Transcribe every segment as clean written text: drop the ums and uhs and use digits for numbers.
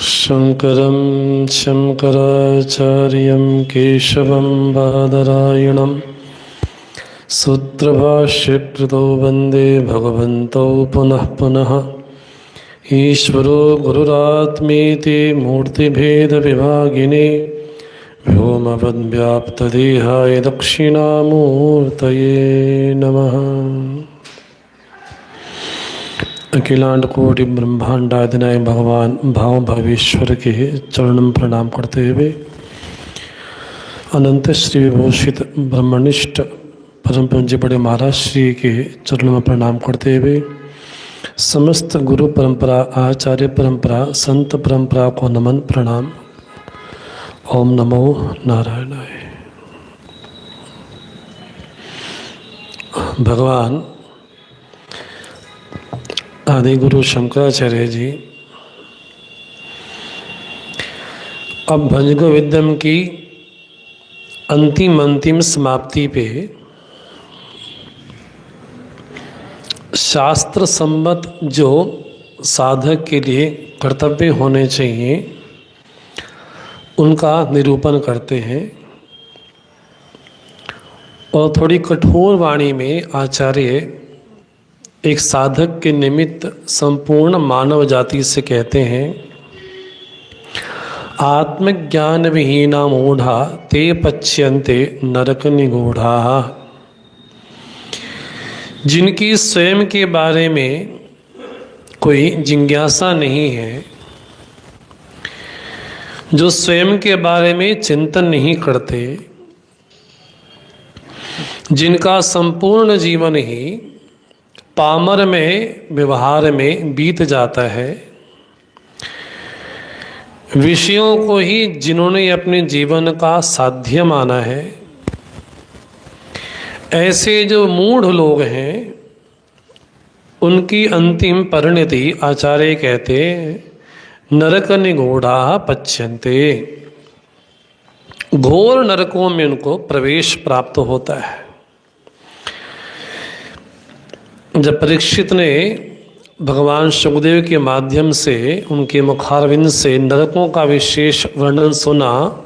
शंकरं शंकराचार्यं केशवं बादरायणं सूत्रभाष्यकृतो वन्दे भगवन्तौ पुनः पुनः। ईश्वरो गुरुरात्मेति मूर्तिभेदविभागिने व्योमवद्व्याप्तदेहाय दक्षिणामूर्तये नमः। अखिलांड कोटि ब्रह्मांडाधिनाय भगवान भाव भवेश्वर के चरणों प्रणाम करते हुए अनंत श्री विभूषित ब्रह्मनिष्ठ परम पूज्य बड़े महाराज श्री के चरणों में प्रणाम करते हुए समस्त गुरु परंपरा, आचार्य परंपरा, संत परंपरा को नमन प्रणाम। ओम नमो नारायणाय। भगवान आदि गुरु शंकराचार्य जी अब भजगो विद्यम की अंतिम समाप्ति पे शास्त्र सम्मत जो साधक के लिए कर्तव्य होने चाहिए उनका निरूपण करते हैं और थोड़ी कठोर वाणी में आचार्य एक साधक के निमित्त संपूर्ण मानव जाति से कहते हैं, आत्मज्ञान विहीना मूढ़ा ते पच्यन्ते नरक निगूढ़ा। जिनकी स्वयं के बारे में कोई जिज्ञासा नहीं है, जो स्वयं के बारे में चिंतन नहीं करते, जिनका संपूर्ण जीवन ही पामर में व्यवहार में बीत जाता है, विषयों को ही जिन्होंने अपने जीवन का साध्य माना है, ऐसे जो मूढ़ लोग हैं उनकी अंतिम परिणति आचार्य कहते नरक निगूढ़ा पच्यन्ते। घोर नरकों में उनको प्रवेश प्राप्त होता है। जब परीक्षित ने भगवान सुखदेव के माध्यम से उनके मुखारविंद से नरकों का विशेष वर्णन सुना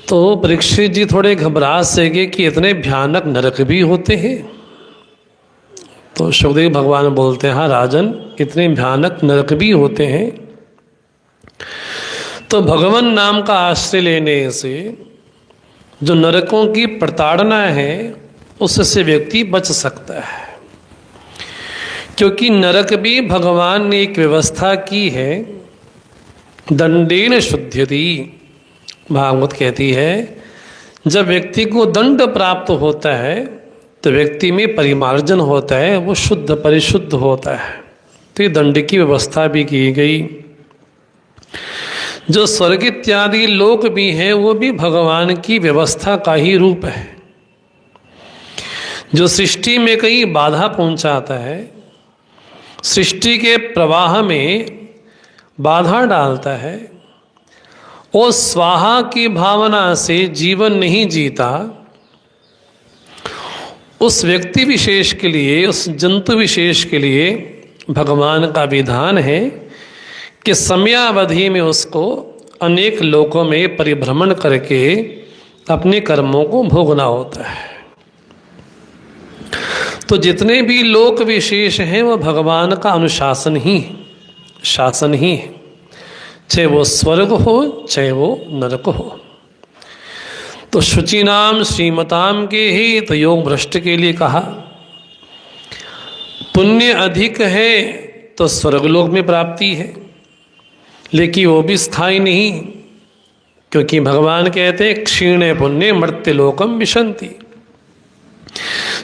तो परीक्षित जी थोड़े घबरा से गए कि इतने भयानक नरक भी होते हैं। तो सुखदेव भगवान बोलते हैं, हाँ राजन, इतने भयानक नरक भी होते हैं। तो भगवान नाम का आश्रय लेने से जो नरकों की प्रताड़ना है उससे व्यक्ति बच सकता है, क्योंकि नरक भी भगवान ने एक व्यवस्था की है। दंडेन शुध्यति, भागवत कहती है, जब व्यक्ति को दंड प्राप्त होता है तो व्यक्ति में परिमार्जन होता है, वो शुद्ध परिशुद्ध होता है। तो ये दंड की व्यवस्था भी की गई। जो स्वर्ग इत्यादि लोक भी हैं वो भी भगवान की व्यवस्था का ही रूप है। जो सृष्टि में कई बाधा पहुंचाता है, सृष्टि के प्रवाह में बाधा डालता है और स्वाहा की भावना से जीवन नहीं जीता, उस व्यक्ति विशेष के लिए, उस जंतु विशेष के लिए भगवान का विधान है कि समयावधि में उसको अनेक लोकों में परिभ्रमण करके अपने कर्मों को भोगना होता है। तो जितने भी लोक विशेष हैं वो भगवान का अनुशासन ही, शासन ही है, चाहे वो स्वर्ग हो चाहे वो नरक हो। तो शुचिनाम श्रीमताम के ही तो योग भ्रष्ट के लिए कहा, पुण्य अधिक है तो स्वर्गलोक में प्राप्ति है, लेकिन वो भी स्थायी नहीं, क्योंकि भगवान कहते हैं क्षीणे पुण्य मर्त्यलोकम विशंति।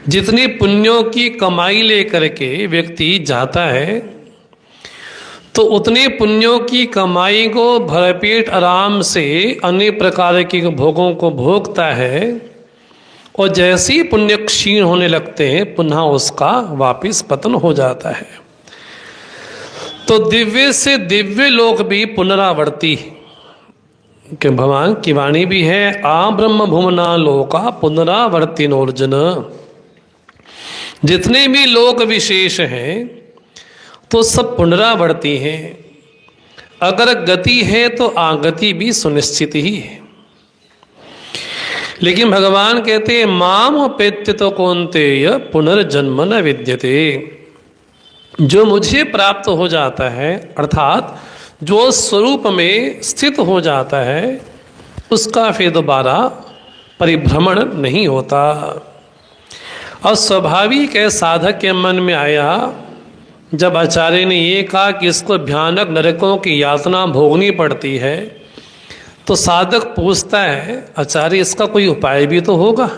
जितनी पुण्यों की कमाई लेकर के व्यक्ति जाता है तो उतने पुण्यों की कमाई को भरपेट आराम से अनेक प्रकार के भोगों को भोगता है, और जैसे ही पुण्य क्षीण होने लगते हैं पुनः उसका वापिस पतन हो जाता है। तो दिव्य से दिव्य लोक भी पुनरावर्ती, कि भगवान की वाणी भी है, आ ब्रह्म भुवना लोका पुनरावर्तिनोर्जुन। जितने भी लोक विशेष हैं तो सब पुनरावर्ती हैं। अगर गति है तो आगति भी सुनिश्चित ही है। लेकिन भगवान कहते हैं माम अपेत्य तो कौन्तेय पुनर्जन्म न विद्यते। जो मुझे प्राप्त हो जाता है, अर्थात जो स्वरूप में स्थित हो जाता है, उसका फिर दोबारा परिभ्रमण नहीं होता। और स्वाभाविक है, साधक के मन में आया जब आचार्य ने ये कहा कि इसको भयानक नरकों की यातना भोगनी पड़ती है, तो साधक पूछता है आचार्य इसका कोई उपाय भी तो होगा,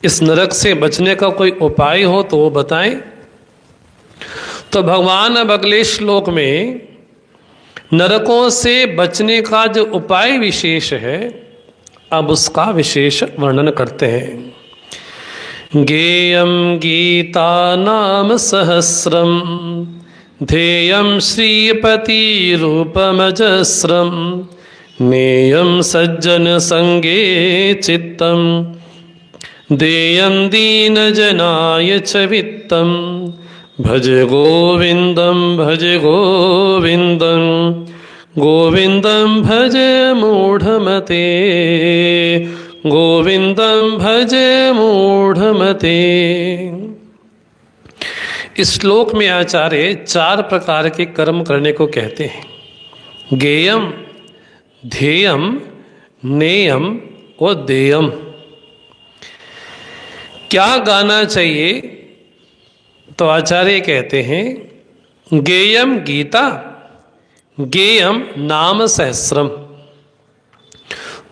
इस नरक से बचने का कोई उपाय हो तो वो बताएं। तो भगवान अब अगले श्लोक में नरकों से बचने का जो उपाय विशेष है, अब उसका विशेष वर्णन करते हैं। गेयम गीता नाम सहस्रम ध्येयम श्रीपति रूपमजस्रम नेयम सज्जन संगे चित्तम देयम दीन जनाय च वित्तम भज गोविंदम गोविंदम भज मूढ़मते गोविंदम भज मूढ़मते। इस श्लोक में आचार्य 4 प्रकार के कर्म करने को कहते हैं। गेयम, ध्येयम, नेयम और देयम। क्या गाना चाहिए? तो आचार्य कहते हैं गेयम गीता, गेयम नाम सहस्रम।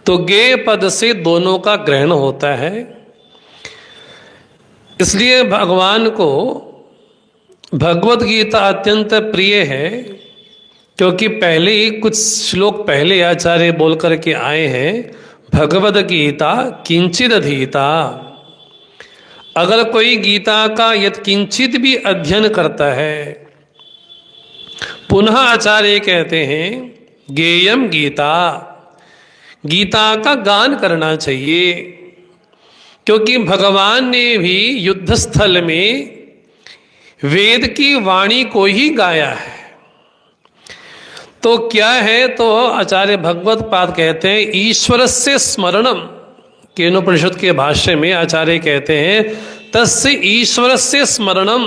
तो गे पद से दोनों का ग्रहण होता है, इसलिए भगवान को भगवत गीता अत्यंत प्रिय है। क्योंकि पहले ही कुछ श्लोक पहले आचार्य बोल करके आए हैं, भगवद गीता किंचिद अधीता। अगर कोई गीता का यत्किंचित भी अध्ययन करता है, पुनः आचार्य कहते हैं गेयम गीता, गीता का गान करना चाहिए। क्योंकि भगवान ने भी युद्ध स्थल में वेद की वाणी को ही गाया है। तो क्या है? तो आचार्य भगवत पाद कहते हैं ईश्वर से स्मरणम। केनोपनिषद के भाष्य में आचार्य कहते हैं तस्य ईश्वर से स्मरणम।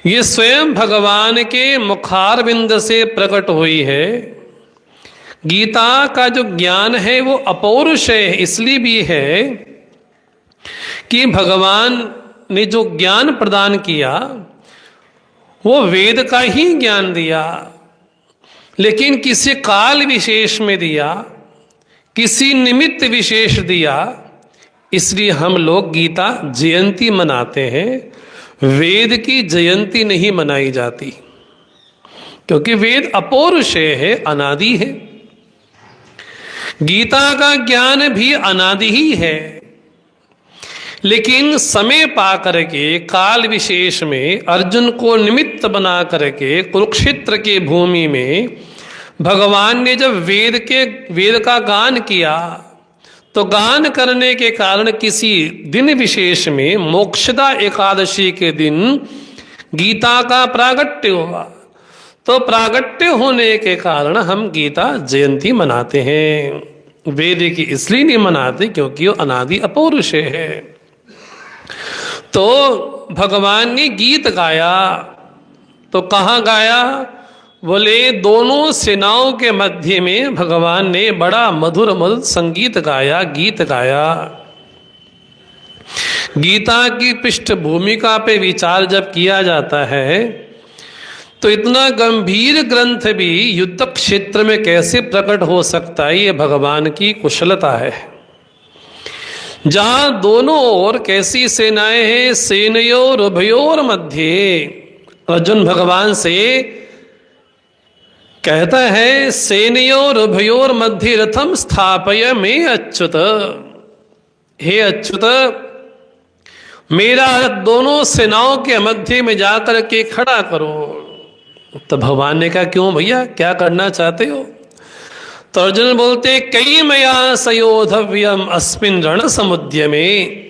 ये स्वयं भगवान के मुखारविंद से प्रकट हुई है। गीता का जो ज्ञान है वो अपौरुष है, इसलिए भी है कि भगवान ने जो ज्ञान प्रदान किया वो वेद का ही ज्ञान दिया, लेकिन किसी काल विशेष में दिया, किसी निमित्त विशेष दिया। इसलिए हम लोग गीता जयंती मनाते हैं, वेद की जयंती नहीं मनाई जाती। क्योंकि वेद अपौरुषेय है, अनादि है। गीता का ज्ञान भी अनादि ही है, लेकिन समय पा करके काल विशेष में अर्जुन को निमित्त बना करके कुरुक्षेत्र के भूमि में भगवान ने जब वेद का गान किया, तो गान करने के कारण किसी दिन विशेष में मोक्षदा एकादशी के दिन गीता का प्रागट्य हुआ। तो प्रागट्य होने के कारण हम गीता जयंती मनाते हैं। वेद की इसलिए नहीं मनाते क्योंकि वो अनादि अपौरुषेय है। तो भगवान ने गीत गाया, तो कहाँ गाया? बोले दोनों सेनाओं के मध्य में भगवान ने बड़ा मधुर मधुर संगीत गाया, गीत गाया। गीता की पृष्ठभूमिका पे विचार जब किया जाता है तो इतना गंभीर ग्रंथ भी युद्ध क्षेत्र में कैसे प्रकट हो सकता है, ये भगवान की कुशलता है। जहां दोनों ओर कैसी सेनाएं हैं, सेनयोर उभयोर मध्य। अर्जुन भगवान से कहता है सेनयोर उभयोर मध्य रथम स्थापय में अच्युत। हे अच्युत, मेरा रथ दोनों सेनाओं के मध्य में जाकर के खड़ा करो। तो भगवान ने कहा क्यों भैया, क्या करना चाहते हो? तो अर्जुन बोलते कई मया सयोधव्यम अस्मिन रण समुद्य में।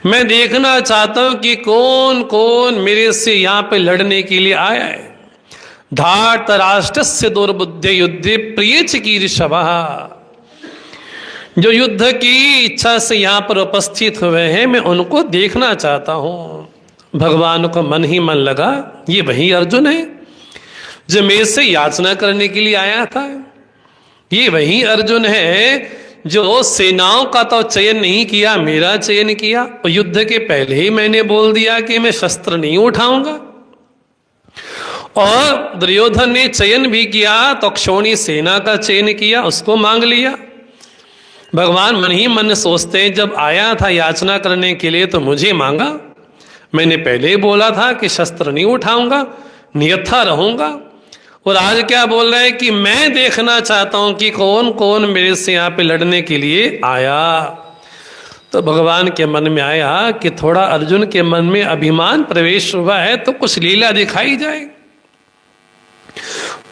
मैं देखना चाहता हूं कि कौन कौन मेरे से यहां पे लड़ने के लिए आया है। धार्त राष्ट्रस्य दुर्बुद्धे युद्धे प्रिय चिकीर्षवः, जो युद्ध की इच्छा से यहां पर उपस्थित हुए हैं मैं उनको देखना चाहता हूं। भगवान को मन ही मन लगा ये वही अर्जुन है जो मेरे से याचना करने के लिए आया था। ये वही अर्जुन है जो सेनाओं का तो चयन नहीं किया, मेरा चयन किया। और युद्ध के पहले ही मैंने बोल दिया कि मैं शस्त्र नहीं उठाऊंगा। और दुर्योधन ने चयन भी किया तो क्षोणी सेना का चयन किया, उसको मांग लिया। भगवान मन ही मन सोचते हैं जब आया था याचना करने के लिए तो मुझे मांगा, मैंने पहले ही बोला था कि शस्त्र नहीं उठाऊंगा, नियथा रहूंगा। और आज क्या बोल रहे हैं कि मैं देखना चाहता हूं कि कौन कौन मेरे से यहां पे लड़ने के लिए आया। तो भगवान के मन में आया कि थोड़ा अर्जुन के मन में अभिमान प्रवेश हुआ है तो कुछ लीला दिखाई जाए।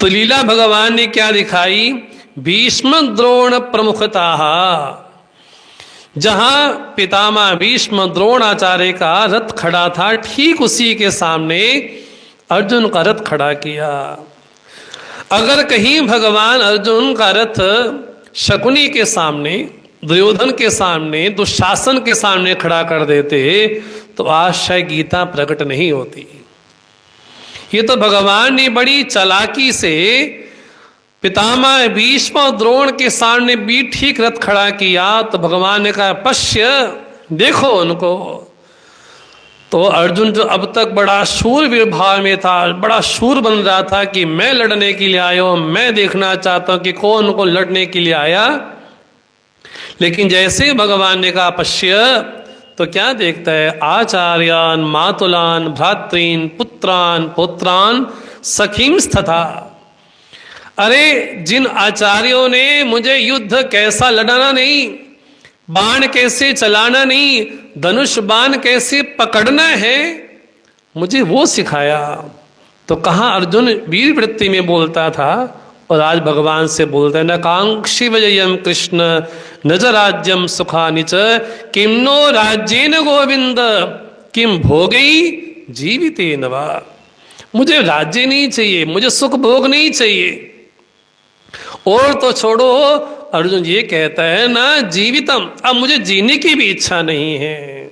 तो लीला भगवान ने क्या दिखाई, भीष्म द्रोण प्रमुखता। जहां पितामह भीष्म द्रोणाचार्य का रथ खड़ा था ठीक उसी के सामने अर्जुन का रथ खड़ा किया। अगर कहीं भगवान अर्जुन का रथ शकुनी के सामने, दुर्योधन के सामने, दुशासन के सामने खड़ा कर देते तो आज शायद गीता प्रकट नहीं होती। ये तो भगवान ने बड़ी चालाकी से पितामह भीष्म और द्रोण के सामने भी ठीक रथ खड़ा किया। तो भगवान ने कहा पश्य, देखो उनको। तो अर्जुन जो अब तक बड़ा शूरवीर भाव में था, बड़ा शूर बन रहा था कि मैं लड़ने के लिए आया हूं, मैं देखना चाहता हूं कि कौन को लड़ने के लिए आया। लेकिन जैसे भगवान ने कहा पश्य, तो क्या देखता है, आचार्यान मातुलान भ्रातृन पुत्रान पौत्रान सखींस्तथा। अरे जिन आचार्यों ने मुझे युद्ध कैसा लड़ना नहीं, बाण कैसे चलाना नहीं, धनुष बाण कैसे पकड़ना है, मुझे वो सिखाया। तो कहाँ अर्जुन वीर वृत्ति में बोलता था और आज भगवान से बोलते हैं न कांक्षी विजयम कृष्ण नज राज्यम सुखानि च किम नो राज्येन गोविंद किम भोगई जीवितेन वा। मुझे राज्य नहीं चाहिए, मुझे सुख भोग नहीं चाहिए। और तो छोड़ो, अर्जुन ये कहता है ना जीवितम, अब मुझे जीने की भी इच्छा नहीं है।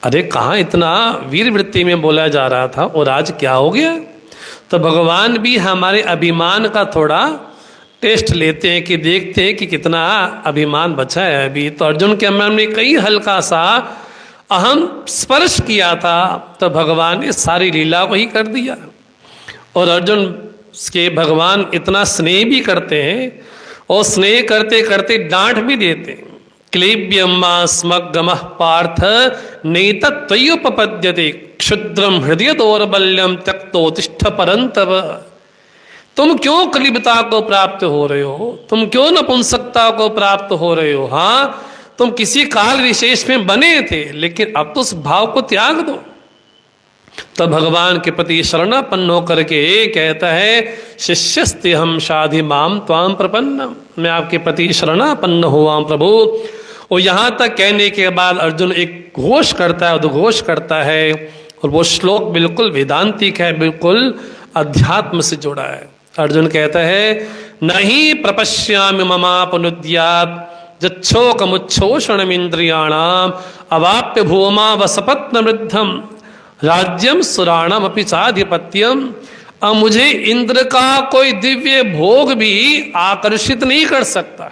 अरे कहाँ इतना वीर वृत्ति में बोला जा रहा था और आज क्या हो गया। तो भगवान भी हमारे अभिमान का थोड़ा टेस्ट लेते हैं कि देखते हैं कि कितना अभिमान बचा है अभी। तो अर्जुन के मन में कई हल्का सा अहम स्पर्श किया था तो भगवान ने सारी लीला को ही कर दिया। और अर्जुन के भगवान इतना स्नेह भी करते हैं और स्नेह करते करते डांट भी देते हैं। क्लीब्यम्मा स्मग्गमः पार्थ नैतत्त्वयुपपद्यते क्षुद्रम हृदय दौर्बल्यम त्यक्तोतिष्ठ परंतव। तुम क्यों क्लिबता को प्राप्त हो रहे हो, तुम क्यों नपुंसकता को प्राप्त हो रहे हो। हाँ, तुम किसी काल विशेष में बने थे लेकिन अब तो उस भाव को त्याग दो। तो भगवान के प्रति शरणापन्न होकर के कहता है शिष्यस्ते हम शाधि माम त्वाम प्रपन्नम, मैं आपके प्रति शरणापन्न हुआ प्रभु। और यहाँ तक कहने के बाद अर्जुन एक घोष करता है, उद्घोष करता है। और वो श्लोक बिल्कुल वेदांतिक है, बिल्कुल अध्यात्म से जुड़ा है। अर्जुन कहता है नहीं प्रपश्यामि ममापनुद्यात् जच्छोकमुच्छोषणमिन्द्रियाणाम अवाप्य भूमा वसपत्न वृद्धम राज्यम सुराणम अपि चाधिपत्यम। अब मुझे इंद्र का कोई दिव्य भोग भी आकर्षित नहीं कर सकता।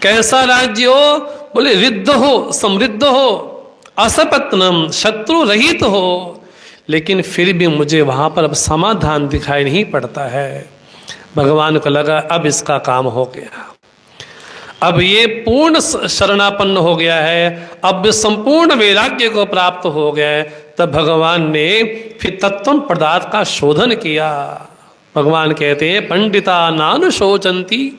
कैसा राज्य हो, बोले रिद्ध हो, समृद्ध हो, असपत्नम शत्रु रहित हो, लेकिन फिर भी मुझे वहां पर अब समाधान दिखाई नहीं पड़ता है। भगवान को लगा अब इसका काम हो गया, अब ये पूर्ण शरणापन्न हो गया है, अब संपूर्ण वैराग्य को प्राप्त हो गया है। तब भगवान ने फिर तत्व पदार्थ का शोधन किया। भगवान कहते हैं पंडिता नानुशोचंती,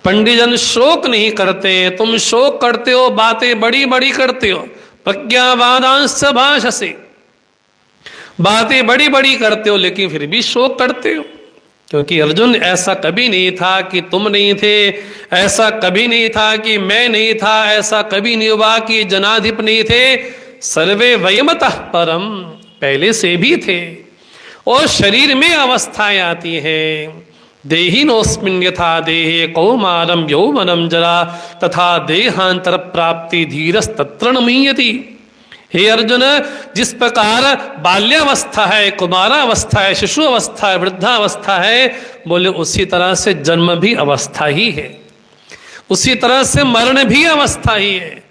पंडितजन शोक नहीं करते। तुम शोक करते हो, बातें बड़ी बड़ी करते हो, प्रज्ञावादांश भाषसे, बातें बड़ी बड़ी करते हो लेकिन फिर भी शोक करते हो। क्योंकि अर्जुन ऐसा कभी नहीं था कि तुम नहीं थे, ऐसा कभी नहीं था कि मैं नहीं था, ऐसा कभी नहीं हुआ कि जनाधिप नहीं थे। सर्वे वयमतः परम, पहले से भी थे। और शरीर में अवस्थाएं आती हैं। देहिनोस्मिन् यथा देहे कौमारम यौवनम जरा तथा देहांतर प्राप्ति धीरस्तत्र न मुह्यति। हे अर्जुन, जिस प्रकार बाल्यावस्था है, कुमारावस्था है, शिशु अवस्था है, वृद्धावस्था है, बोले उसी तरह से जन्म भी अवस्था ही है, उसी तरह से मरण भी अवस्था ही है।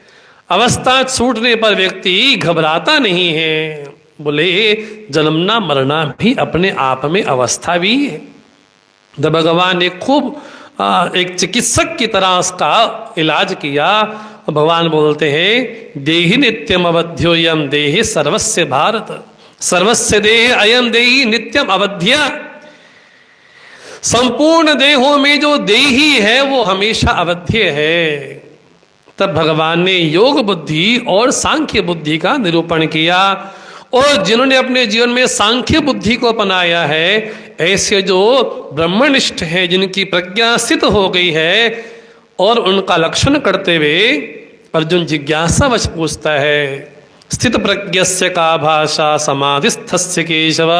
अवस्था छूटने पर व्यक्ति घबराता नहीं है। बोले जन्मना मरना भी अपने आप में अवस्था भी है। जब भगवान ने खूब एक चिकित्सक की तरह उसका इलाज किया, भगवान बोलते हैं देहि नित्यम अवध्योयम देहि सर्वस्य भारत, सर्वस्य देह अयम देहि नित्यम अवध्य। संपूर्ण देहों में जो देही है वो हमेशा अवध्य है। तब भगवान ने योग बुद्धि और सांख्य बुद्धि का निरूपण किया। और जिन्होंने अपने जीवन में सांख्य बुद्धि को अपनाया है, ऐसे जो ब्रह्मनिष्ठ हैं, जिनकी प्रज्ञा स्थित हो गई है, और उनका लक्षण करते हुए अर्जुन जिज्ञासावश पूछता है स्थित प्रज्ञस्य का भाषा समाधिस्थस्य केशव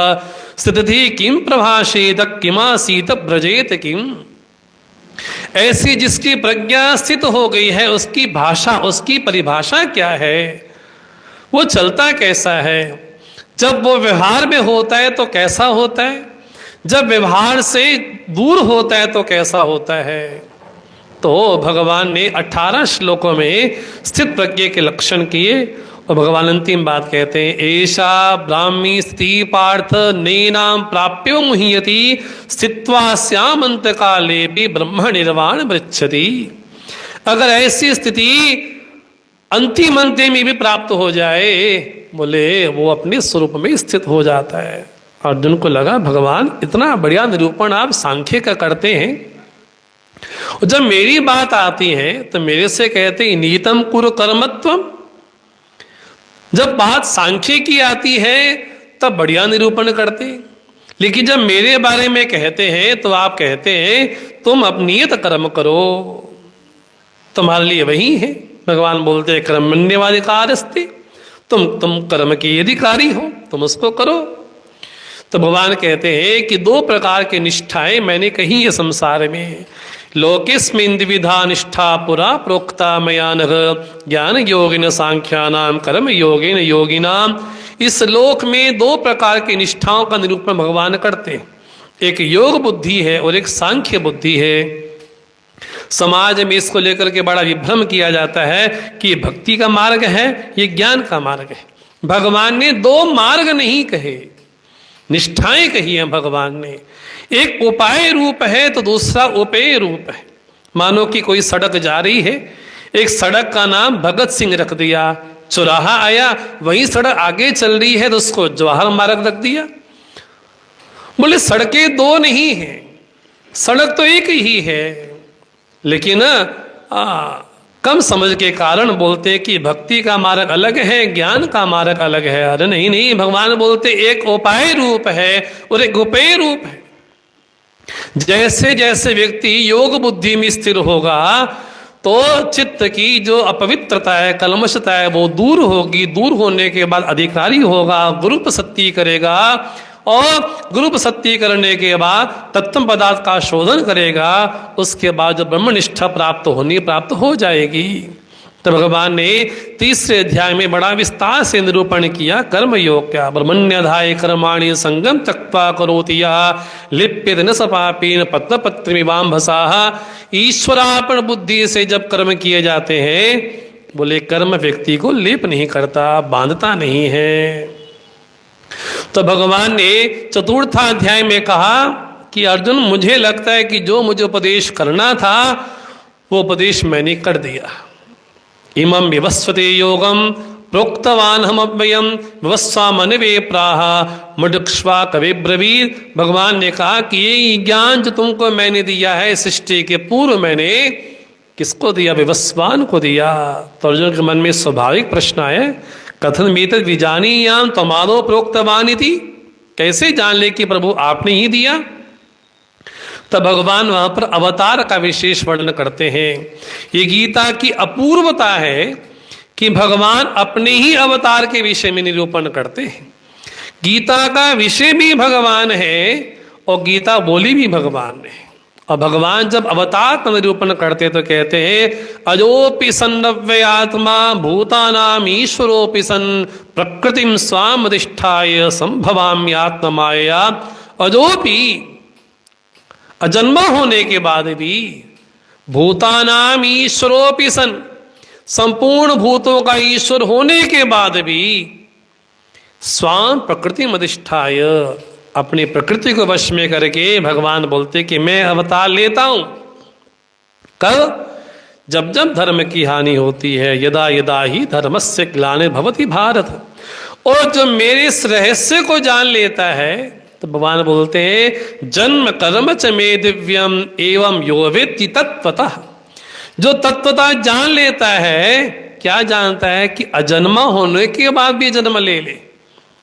स्थिति किम प्रभाषेत किमासीत ब्रजेत किम। ऐसी जिसकी प्रज्ञा स्थित हो गई है, उसकी भाषा, उसकी परिभाषा क्या है, वो चलता कैसा है, जब वो व्यवहार में होता है तो कैसा होता है, जब व्यवहार से दूर होता है तो कैसा होता है। तो भगवान ने 18 श्लोकों में स्थित प्रज्ञ के लक्षण किए। और भगवान अंतिम बात कहते हैं ऐसा ब्राह्मी स्थिति पार्थ नैनाम प्राप्यो मुह्यति स्थित्वा स्यामंत काले भी ब्रह्म निर्वाण वृच्छति। अगर ऐसी स्थिति अंतिम अंत्य में भी प्राप्त हो जाए, बोले वो अपने स्वरूप में स्थित हो जाता है। अर्जुन को लगा भगवान इतना बढ़िया निरूपण आप सांख्य का करते हैं, और जब मेरी बात आती है तो मेरे से कहते हैं नीतम कुरु कर्मत्वम। जब बात सांख्य की आती है तब बढ़िया निरूपण करते, लेकिन जब मेरे बारे में कहते हैं तो आप कहते हैं तुम अब नियत कर्म करो, तुम्हारे लिए वही है। भगवान बोलते हैं कर्मण्यवाधिकारस्ते, तुम कर्म के अधिकारी हो, तुम उसको करो। तो भगवान कहते हैं कि 2 प्रकार की निष्ठाएं मैंने कही है संसार में। लोकेस्मिन् द्विविधा निष्ठा पुरा प्रोक्ता मया नघ ज्ञान योगिन सांख्यानाम कर्म योगिन योगिनाम। इस लोक में 2 प्रकार की निष्ठाओं का निरूपण भगवान करते हैं, एक योग बुद्धि है और एक सांख्य बुद्धि है। समाज में इसको लेकर के बड़ा विभ्रम किया जाता है कि भक्ति का मार्ग है, ये ज्ञान का मार्ग है। भगवान ने 2 मार्ग नहीं कहे, निष्ठाएं कही है भगवान ने। एक उपाय रूप है तो दूसरा उपेय रूप है। मानो कि कोई सड़क जा रही है, एक सड़क का नाम भगत सिंह रख दिया, चौराहा आया, वही सड़क आगे चल रही है तो उसको जवाहर मार्ग रख दिया। बोले सड़कें 2 नहीं है, सड़क तो एक ही है, लेकिन कम समझ के कारण बोलते कि भक्ति का मार्ग अलग है, ज्ञान का मार्ग अलग है। अरे नहीं नहीं, भगवान बोलते एक उपाय रूप है और एक उपेय रूप है। जैसे जैसे व्यक्ति योग बुद्धि में स्थिर होगा तो चित्त की जो अपवित्रता है, कलमशता है, वो दूर होगी। दूर होने के बाद अधिकारी होगा, ग्रुप सत्य करेगा, और ग्रुप सत्य करने के बाद तत्व पदार्थ का शोधन करेगा। उसके बाद जो ब्रह्मनिष्ठा प्राप्त हो जाएगी। तो भगवान ने 3रे अध्याय में बड़ा विस्तार से निरूपण किया कर्म योग क्या। ब्रह्मण्यधाय कर्माणि संगम त्यक्त्वा करोति यः लिप्यत न स पापेन पत्रपत्रमिवाम्भसाः। ईश्वरार्पण बुद्धि से जब कर्म किए जाते हैं, बोले कर्म व्यक्ति को लेप नहीं करता, बांधता नहीं है। तो भगवान ने 4th अध्याय में कहा कि अर्जुन मुझे लगता है कि जो मुझे उपदेश करना था वो उपदेश मैंने कर दिया। इमं विवस्वते योगम प्रोक्तवान हम अव्ययम विवस्वा मनवे प्राह मुडक्ष्वा कवि ब्रवीर। भगवान ने कहा कि ये ज्ञान जो तुमको मैंने दिया है सृष्टि के पूर्व मैंने किसको दिया? विवस्वान को दिया। तो अर्जुन के मन में स्वाभाविक प्रश्न आए कथन बीतद विजानीयाम तमादो प्रोक्तवान थी, कैसे जान ले कि प्रभु आपने ही दिया? तब भगवान वहां पर अवतार का विशेष वर्णन करते हैं। ये गीता की अपूर्वता है कि भगवान अपने ही अवतार के विषय में निरूपण करते हैं। गीता का विषय भी भगवान है और गीता बोली भी भगवान है। और भगवान जब अवतार का निरूपण करते तो कहते हैं अजोपि सन्नव्ययात्मा भूतानाम ईश्वरोपि सन् प्रकृतिम स्वाम अधिष्ठाय संभवाम्यात्ममाया। अजोपि अजन्मा होने के बाद भी, भूतानाम ईश्वरोपि सन् संपूर्ण भूतों का ईश्वर होने के बाद भी, स्वाम प्रकृतिम अधिष्ठाय अपनी प्रकृति को वश में करके भगवान बोलते कि मैं अवतार लेता हूं। कब? जब जब धर्म की हानि होती है, यदा यदा ही धर्मस्य ग्लानिर्भवति भारत। और जो मेरे इस रहस्य को जान लेता है तो भगवान बोलते हैं जन्म कर्म च मे दिव्यम एवं यो वेत्ति तत्वतः। जो तत्वतः जान लेता है, क्या जानता है कि अजन्मा होने के बाद भी जन्म ले ले,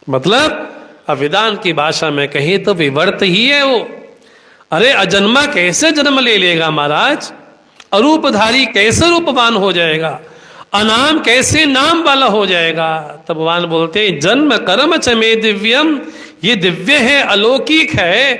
मतलब अब वेदांत की भाषा में कहें तो विवर्त ही है वो। अरे अजन्मा कैसे जन्म ले लेगा महाराज? अरूपधारी कैसे रूपवान हो जाएगा? अनाम कैसे नाम वाला हो जाएगा? तब भगवान बोलते हैं जन्म कर्म च मे दिव्यम, ये दिव्य है, अलौकिक है।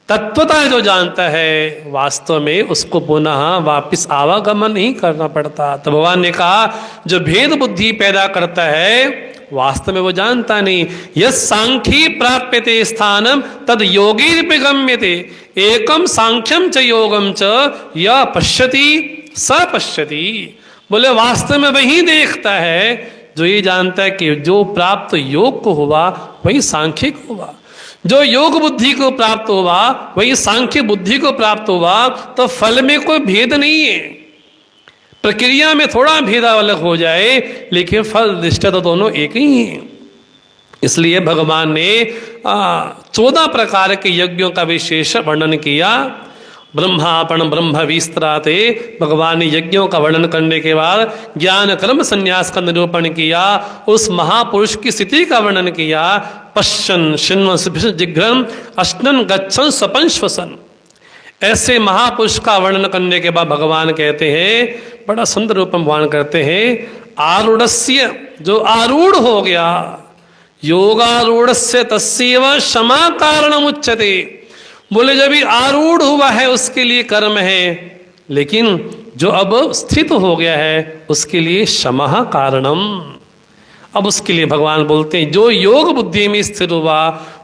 तत्वता जो जानता है वास्तव में उसको पुनः वापिस आवागमन नहीं करना पड़ता। तो भगवान ने कहा जो भेद बुद्धि पैदा करता है वास्तव में वो जानता नहीं। यह सांख्यी प्राप्यते स्थानम तद योगी गम्यते एकम सांख्यम च योगम च यह पश्यति स पश्यति। बोले वास्तव में वही देखता है जो ये जानता है कि जो प्राप्त योग को हुआ वही सांख्य को हुआ, जो योग बुद्धि को प्राप्त हुआ वही सांख्य बुद्धि को प्राप्त हुआ। तो फल में कोई भेद नहीं है, प्रक्रिया में थोड़ा भेदा अलग हो जाए लेकिन फल दृष्टि तो दोनों एक ही हैं। इसलिए भगवान ने 14 प्रकार के यज्ञों का विशेष वर्णन किया। ब्रह्मापण ब्रह्म विस्तराते, भगवान ने यज्ञों का वर्णन करने के बाद ज्ञान कर्म संन्यास का निरूपण किया। उस महापुरुष की स्थिति का वर्णन किया। पश्यन् शृण्वन् जिघ्रन् अश्नन् गच्छन् स्वपन् श्वसन्। ऐसे महापुरुष का वर्णन करने के बाद भगवान कहते हैं, बड़ा सुंदर रूप में भगवान करते हैं, आरूढ़स्य, जो आरूढ़ हो गया, योगारूढ़स्य तस्यैव क्षमा कारणम उच्यते। बोले जब भी आरूढ़ हुआ है उसके लिए कर्म है, लेकिन जो अब स्थित हो गया है उसके लिए क्षमा कारणम। अब उसके लिए भगवान बोलते हैं जो योग बुद्धि में स्थिर हुआ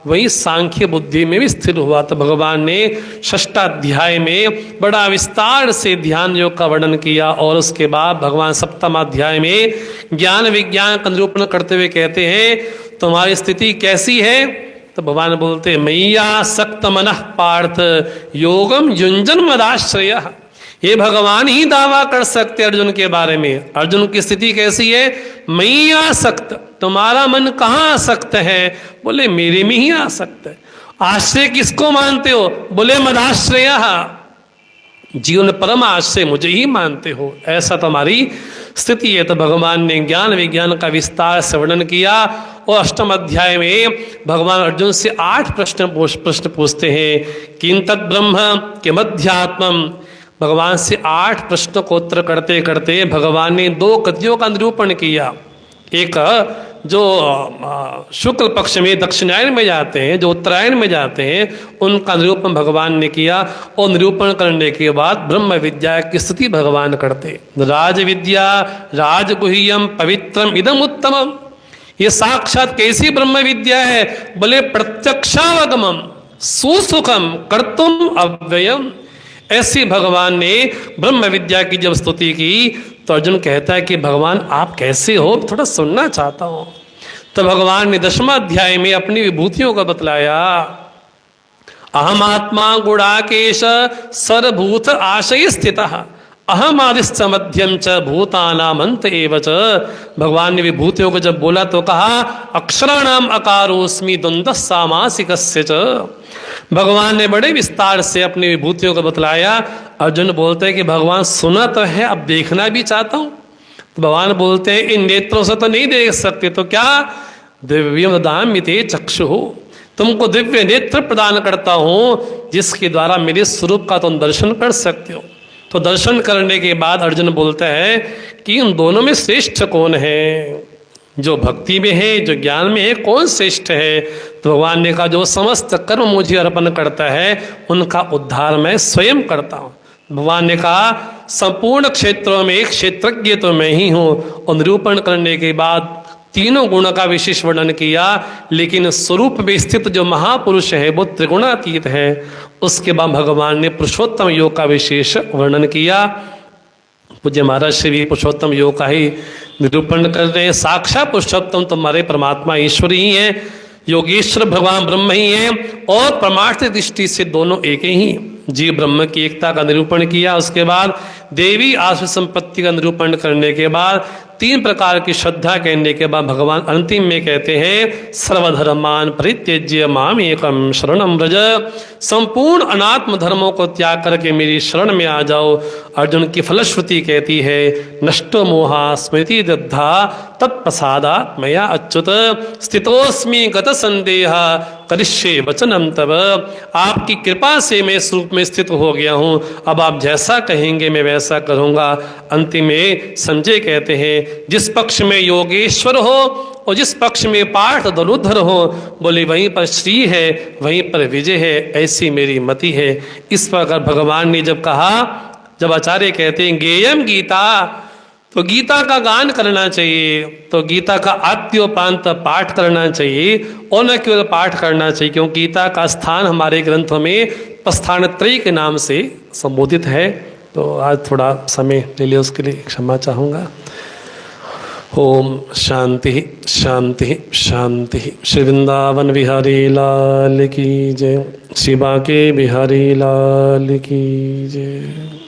वही सांख्य बुद्धि में भी स्थिर हुआ। तो भगवान ने 6 अध्याय में बड़ा विस्तार से ध्यान योग का वर्णन किया और उसके बाद भगवान 7वें अध्याय में ज्ञान विज्ञान का निरूपण करते हुए कहते हैं तुम्हारी स्थिति कैसी है? तो भगवान बोलते हैं मैया सक्त मनः पार्थ योगम युंजन मदाश्रय। ये भगवान ही दावा कर सकते अर्जुन के बारे में। अर्जुन की स्थिति कैसी है? मैया आसक्त, तुम्हारा मन कहाँ आसक्त है? बोले मेरे में ही आसक्त है। आश्रय किसको मानते हो? बोले मदाश्रय, जीवन परम आश्रय मुझे ही मानते हो, ऐसा तुम्हारी स्थिति है। तो भगवान ने ज्ञान विज्ञान का विस्तार से वर्णन किया और 8वें अध्याय में भगवान अर्जुन से 8 प्रश्न पूछते हैं। किं तत् ब्रह्म किमध्यात्मम्। भगवान से 8 प्रश्नों को उत्तर करते करते भगवान ने 2 गतियों का निरूपण किया। एक जो शुक्ल पक्ष में दक्षिणायन में जाते हैं, जो उत्तरायण में जाते हैं, उनका निरूपण भगवान ने किया। और निरूपण करने के बाद ब्रह्म विद्या की स्थिति भगवान करते। राज विद्या राजगुह्यम पवित्रम इदम उत्तमम। ये साक्षात कैसी ब्रह्म विद्या है? बोले प्रत्यक्षावगमम सुसुखम कर्तुम अव्ययम। ऐसे भगवान ने ब्रह्म विद्या की जब स्तुति की तो अर्जुन कहता है कि भगवान आप कैसे हो, थोड़ा सुनना चाहता हूं। तो भगवान ने 10वें अध्याय में अपनी विभूतियों को बतलाया। अहम आत्मा गुणाकेश सर्वभूत आशय स्थितः अहम आदिश्च मध्यम च भूतानामंत एव च। भगवान ने विभूतियों को जब बोला तो कहा अक्षराणाम अकारोस्मि द्वंद्व सामासिकस्य च। भगवान ने बड़े विस्तार से अपनी विभूतियों को बतलाया। अर्जुन बोलते हैं कि भगवान सुना तो है, अब देखना भी चाहता हूं। तो भगवान बोलते हैं इन नेत्रों से तो नहीं देख सकते, तो क्या? दिव्यम ददामि ते चक्षुः, तुमको दिव्य नेत्र प्रदान करता हूँ जिसके द्वारा मेरे स्वरूप का तुम दर्शन कर सकते हो। तो दर्शन करने के बाद अर्जुन बोलता है कि इन दोनों में श्रेष्ठ कौन है? जो भक्ति में है, जो ज्ञान में है, कौन श्रेष्ठ है? तो भगवान ने कहा जो समस्त कर्म मुझे अर्पण करता है उनका उद्धार मैं स्वयं करता हूँ। भगवान ने कहा संपूर्ण क्षेत्रों में एक क्षेत्रज्ञ तो मैं ही हूँ। और निरूपण करने के बाद तीनों गुणों का विशेष वर्णन किया, लेकिन स्वरूप में स्थित जो महापुरुष है वो त्रिगुणातीत है। उसके बाद भगवान ने पुरुषोत्तम योग का विशेष वर्णन किया। पूज्य महाराज श्री पुरुषोत्तम योग का ही निरूपण कर रहे हैं। साक्षात पुरुषोत्तम तुम्हारे परमात्मा ईश्वर ही है, योगेश्वर भगवान ब्रह्म ही है, और परमार्थ दृष्टि से दोनों एक ही हैं। जीव ब्रह्म की एकता का निरूपण किया। उसके बाद देवी आश्रय संपत्ति का निरूपण करने के बाद तीन प्रकार की श्रद्धा कहने के बाद भगवान अंतिम में कहते हैं सर्वधर्मान परित्यज्य माम एकम शरणम व्रज। संपूर्ण अनात्म धर्मों को त्याग करके मेरी शरण में आ जाओ। अर्जुन की फलश्रुति कहती है नष्टो मोहा स्मृति दद्धा तत्प्रसादात् मया अच्युत स्थितोस्मि गत संदेह करिष्ये वचनम तब। आपकी कृपा से मैं स्वरूप में स्थित हो गया हूँ, अब आप जैसा कहेंगे मैं वैसा करूँगा। अंतिम में संजय कहते हैं जिस पक्ष में योगेश्वर हो और जिस पक्ष में पार्थ धनुर्धर हो, बोले वहीं पर श्री है, वहीं पर विजय है, ऐसी मेरी मति है। इस प्रकार भगवान ने जब कहा, जब आचार्य कहते हैं गेयम गीता, तो गीता का गान करना चाहिए, तो गीता का आद्योपांत पाठ करना चाहिए और न केवल पाठ करना चाहिए, क्योंकि गीता का स्थान हमारे ग्रंथों में प्रस्थानत्रयी के नाम से संबोधित है। तो आज थोड़ा समय ले लिया, उसके लिए क्षमा चाहूँगा। ओम शांति शांति शांति। श्री वृंदावन बिहारी लाल की जय, शिवा के बिहारी लाल की जय।